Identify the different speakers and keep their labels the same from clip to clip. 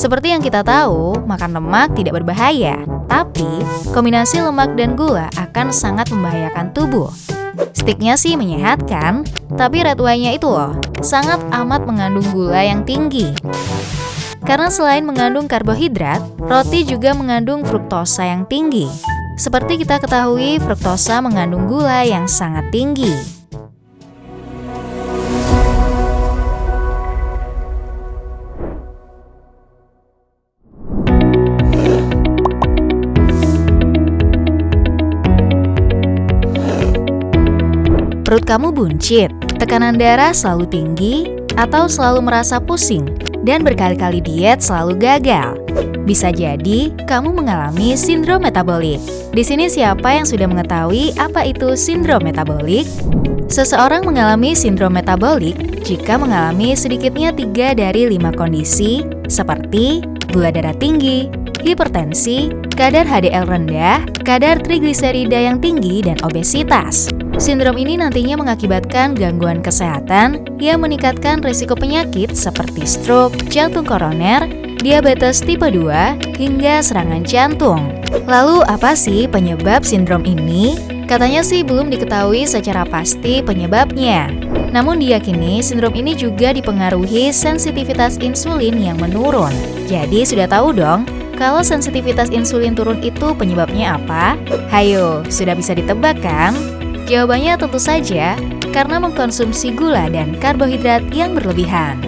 Speaker 1: Seperti yang kita tahu, makan lemak tidak berbahaya, tapi kombinasi lemak dan gula akan sangat membahayakan tubuh. Sticknya sih menyehatkan, tapi red wine-nya itu loh, sangat amat mengandung gula yang tinggi. Karena selain mengandung karbohidrat, roti juga mengandung fruktosa yang tinggi. Seperti kita ketahui, fruktosa mengandung gula yang sangat tinggi. Perut kamu buncit, tekanan darah selalu tinggi, atau selalu merasa pusing, dan berkali-kali diet selalu gagal. Bisa jadi kamu mengalami sindrom metabolik. Di sini siapa yang sudah mengetahui apa itu sindrom metabolik? Seseorang mengalami sindrom metabolik jika mengalami sedikitnya 3 dari 5 kondisi seperti gula darah tinggi, hipertensi, kadar HDL rendah, kadar trigliserida yang tinggi, dan obesitas. Sindrom ini nantinya mengakibatkan gangguan kesehatan yang meningkatkan risiko penyakit seperti stroke, jantung koroner, diabetes tipe 2, hingga serangan jantung. Lalu apa sih penyebab sindrom ini? Katanya sih belum diketahui secara pasti penyebabnya. Namun diyakini sindrom ini juga dipengaruhi sensitivitas insulin yang menurun. Jadi sudah tahu dong, kalau sensitivitas insulin turun itu penyebabnya apa? Hayo, sudah bisa ditebak kan? Jawabannya tentu saja karena mengkonsumsi gula dan karbohidrat yang berlebihan.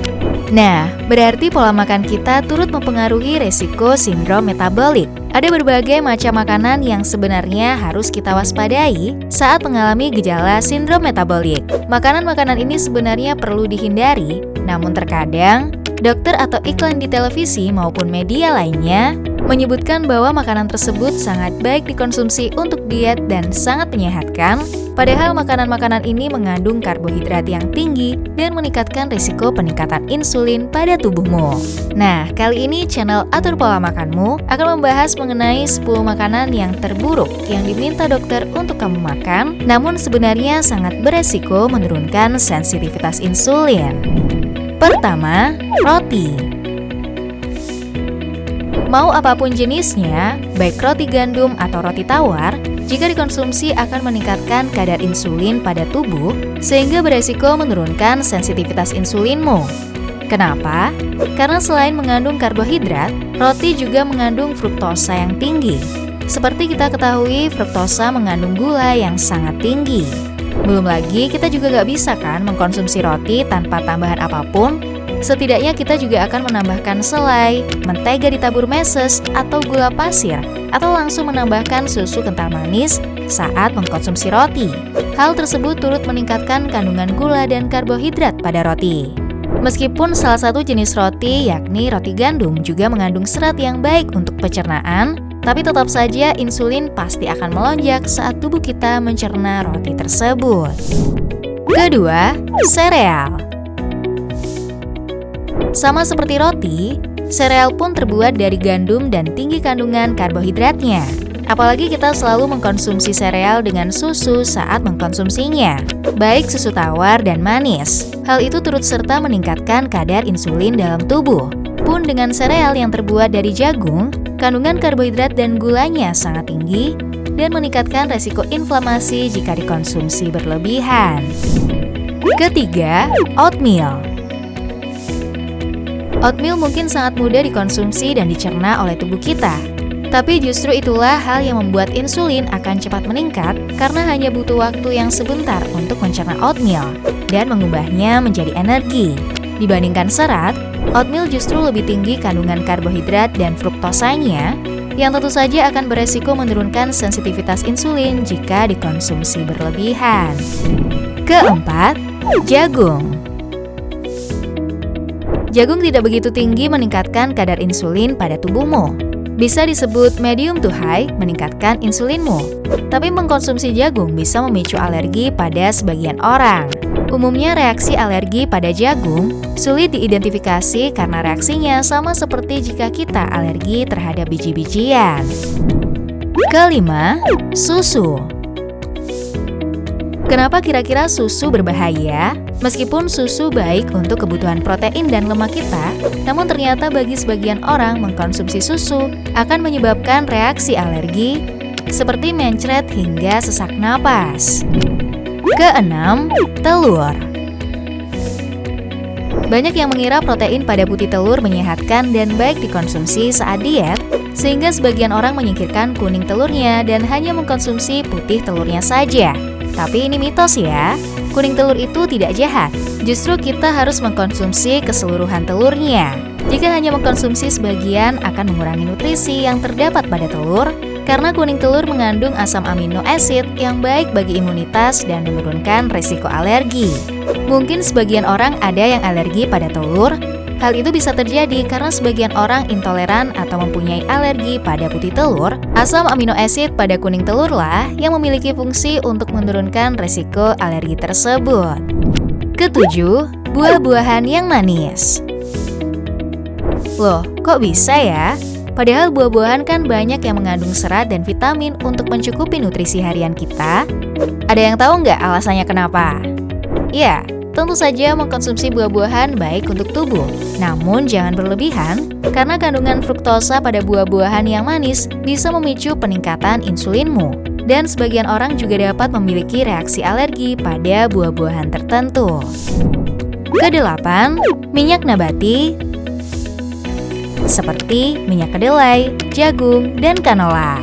Speaker 1: Nah, berarti pola makan kita turut mempengaruhi resiko sindrom metabolik. Ada berbagai macam makanan yang sebenarnya harus kita waspadai saat mengalami gejala sindrom metabolik. Makanan-makanan ini sebenarnya perlu dihindari, namun terkadang dokter atau iklan di televisi maupun media lainnya menyebutkan bahwa makanan tersebut sangat baik dikonsumsi untuk diet dan sangat menyehatkan, padahal makanan-makanan ini mengandung karbohidrat yang tinggi dan meningkatkan risiko peningkatan insulin pada tubuhmu. Nah, kali ini channel Atur Pola Makanmu akan membahas mengenai 10 makanan yang terburuk yang diminta dokter untuk kamu makan, namun sebenarnya sangat beresiko menurunkan sensitivitas insulin. Pertama, roti. Mau apapun jenisnya, baik roti gandum atau roti tawar, jika dikonsumsi akan meningkatkan kadar insulin pada tubuh sehingga beresiko menurunkan sensitivitas insulinmu. Kenapa? Karena selain mengandung karbohidrat, roti juga mengandung fruktosa yang tinggi. Seperti kita ketahui, fruktosa mengandung gula yang sangat tinggi. Belum lagi, kita juga gak bisa kan mengkonsumsi roti tanpa tambahan apapun. Setidaknya kita juga akan menambahkan selai, mentega ditabur meses, atau gula pasir, atau langsung menambahkan susu kental manis saat mengkonsumsi roti. Hal tersebut turut meningkatkan kandungan gula dan karbohidrat pada roti. Meskipun salah satu jenis roti, yakni roti gandum, juga mengandung serat yang baik untuk pencernaan, tapi tetap saja insulin pasti akan melonjak saat tubuh kita mencerna roti tersebut. Kedua, sereal. Sama seperti roti, sereal pun terbuat dari gandum dan tinggi kandungan karbohidratnya. Apalagi kita selalu mengkonsumsi sereal dengan susu saat mengkonsumsinya, baik susu tawar dan manis. Hal itu turut serta meningkatkan kadar insulin dalam tubuh. Pun dengan sereal yang terbuat dari jagung, kandungan karbohidrat dan gulanya sangat tinggi dan meningkatkan resiko inflamasi jika dikonsumsi berlebihan. Ketiga, oatmeal. Oatmeal mungkin sangat mudah dikonsumsi dan dicerna oleh tubuh kita. Tapi justru itulah hal yang membuat insulin akan cepat meningkat karena hanya butuh waktu yang sebentar untuk mencerna oatmeal dan mengubahnya menjadi energi. Dibandingkan serat, oatmeal justru lebih tinggi kandungan karbohidrat dan fruktosanya yang tentu saja akan beresiko menurunkan sensitivitas insulin jika dikonsumsi berlebihan. Keempat, jagung. Jagung tidak begitu tinggi meningkatkan kadar insulin pada tubuhmu. Bisa disebut medium to high meningkatkan insulinmu. Tapi mengkonsumsi jagung bisa memicu alergi pada sebagian orang. Umumnya reaksi alergi pada jagung sulit diidentifikasi karena reaksinya sama seperti jika kita alergi terhadap biji-bijian. Kelima, susu. Kenapa kira-kira susu berbahaya? Meskipun susu baik untuk kebutuhan protein dan lemak kita, namun ternyata bagi sebagian orang mengkonsumsi susu akan menyebabkan reaksi alergi seperti mencret hingga sesak napas. Keenam, telur. Banyak yang mengira protein pada putih telur menyehatkan dan baik dikonsumsi saat diet, sehingga sebagian orang menyingkirkan kuning telurnya dan hanya mengkonsumsi putih telurnya saja. Tapi ini mitos ya, kuning telur itu tidak jahat. Justru kita harus mengkonsumsi keseluruhan telurnya. Jika hanya mengkonsumsi sebagian akan mengurangi nutrisi yang terdapat pada telur, karena kuning telur mengandung asam amino acid yang baik bagi imunitas dan menurunkan risiko alergi. Mungkin sebagian orang ada yang alergi pada telur. Hal itu bisa terjadi karena sebagian orang intoleran atau mempunyai alergi pada putih telur. Asam amino acid pada kuning telur lah yang memiliki fungsi untuk menurunkan risiko alergi tersebut. Ketujuh, buah-buahan yang manis. Loh, kok bisa ya? Padahal buah-buahan kan banyak yang mengandung serat dan vitamin untuk mencukupi nutrisi harian kita. Ada yang tahu nggak alasannya kenapa? Ya, tentu saja mengkonsumsi buah-buahan baik untuk tubuh. Namun jangan berlebihan, karena kandungan fruktosa pada buah-buahan yang manis bisa memicu peningkatan insulinmu. Dan sebagian orang juga dapat memiliki reaksi alergi pada buah-buahan tertentu. Kedelapan, minyak nabati seperti minyak kedelai, jagung, dan kanola.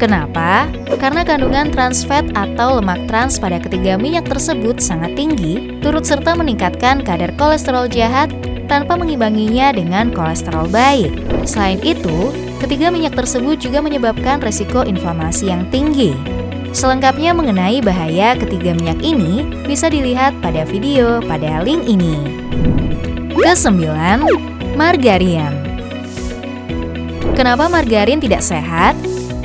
Speaker 1: Kenapa? Karena kandungan trans fat atau lemak trans pada ketiga minyak tersebut sangat tinggi, turut serta meningkatkan kadar kolesterol jahat tanpa mengimbanginya dengan kolesterol baik. Selain itu, ketiga minyak tersebut juga menyebabkan resiko inflamasi yang tinggi. Selengkapnya mengenai bahaya ketiga minyak ini bisa dilihat pada video pada link ini. Kesembilan, margarin. Kenapa margarin tidak sehat?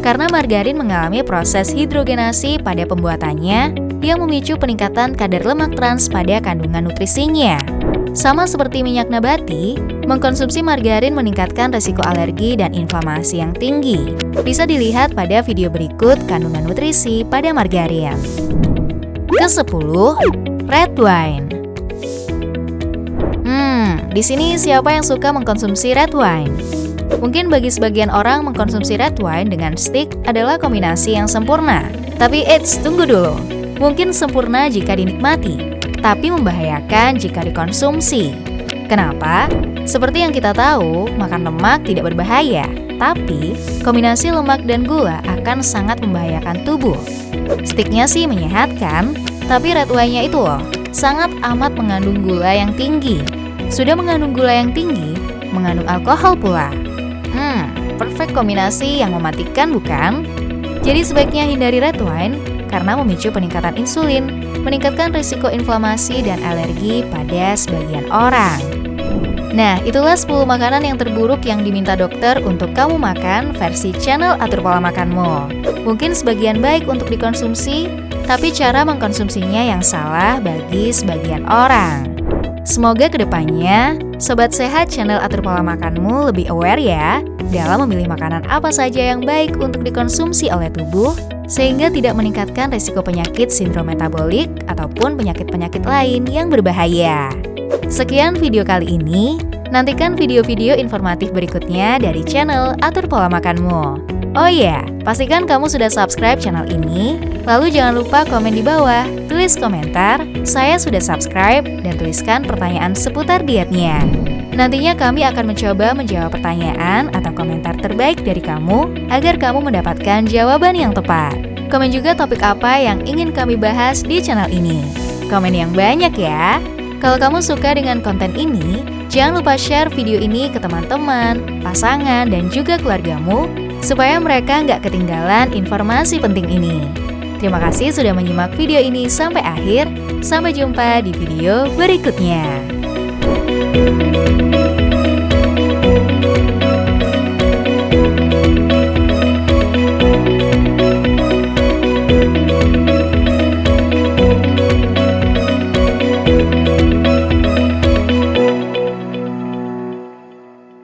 Speaker 1: Karena margarin mengalami proses hidrogenasi pada pembuatannya yang memicu peningkatan kadar lemak trans pada kandungan nutrisinya. Sama seperti minyak nabati, mengkonsumsi margarin meningkatkan risiko alergi dan inflamasi yang tinggi. Bisa dilihat pada video berikut kandungan nutrisi pada margarin. Kesepuluh, red wine. Di sini siapa yang suka mengkonsumsi red wine? Mungkin bagi sebagian orang mengkonsumsi red wine dengan stick adalah kombinasi yang sempurna. Tapi tunggu dulu. Mungkin sempurna jika dinikmati, tapi membahayakan jika dikonsumsi. Kenapa? Seperti yang kita tahu, makan lemak tidak berbahaya, tapi kombinasi lemak dan gula akan sangat membahayakan tubuh. Sticknya sih menyehatkan, tapi red wine-nya itu loh, sangat amat mengandung gula yang tinggi. Sudah mengandung gula yang tinggi, mengandung alkohol pula. Perfect kombinasi yang mematikan bukan? Jadi sebaiknya hindari red wine karena memicu peningkatan insulin, meningkatkan risiko inflamasi dan alergi pada sebagian orang. Nah, itulah 10 makanan yang terburuk yang diminta dokter untuk kamu makan versi channel Atur Pola Makanmu. Mungkin sebagian baik untuk dikonsumsi, tapi cara mengkonsumsinya yang salah bagi sebagian orang. Semoga kedepannya, Sobat Sehat channel Atur Pola Makanmu lebih aware ya dalam memilih makanan apa saja yang baik untuk dikonsumsi oleh tubuh, sehingga tidak meningkatkan risiko penyakit sindrom metabolik ataupun penyakit-penyakit lain yang berbahaya. Sekian video kali ini, nantikan video-video informatif berikutnya dari channel Atur Pola Makanmu. Oh iya, pastikan kamu sudah subscribe channel ini, lalu jangan lupa komen di bawah, tulis komentar, saya sudah subscribe, dan tuliskan pertanyaan seputar dietnya. Nantinya kami akan mencoba menjawab pertanyaan atau komentar terbaik dari kamu, agar kamu mendapatkan jawaban yang tepat. Komen juga topik apa yang ingin kami bahas di channel ini. Komen yang banyak ya! Kalau kamu suka dengan konten ini, jangan lupa share video ini ke teman-teman, pasangan, dan juga keluargamu, supaya mereka nggak ketinggalan informasi penting ini. Terima kasih sudah menyimak video ini sampai akhir. Sampai jumpa di video berikutnya.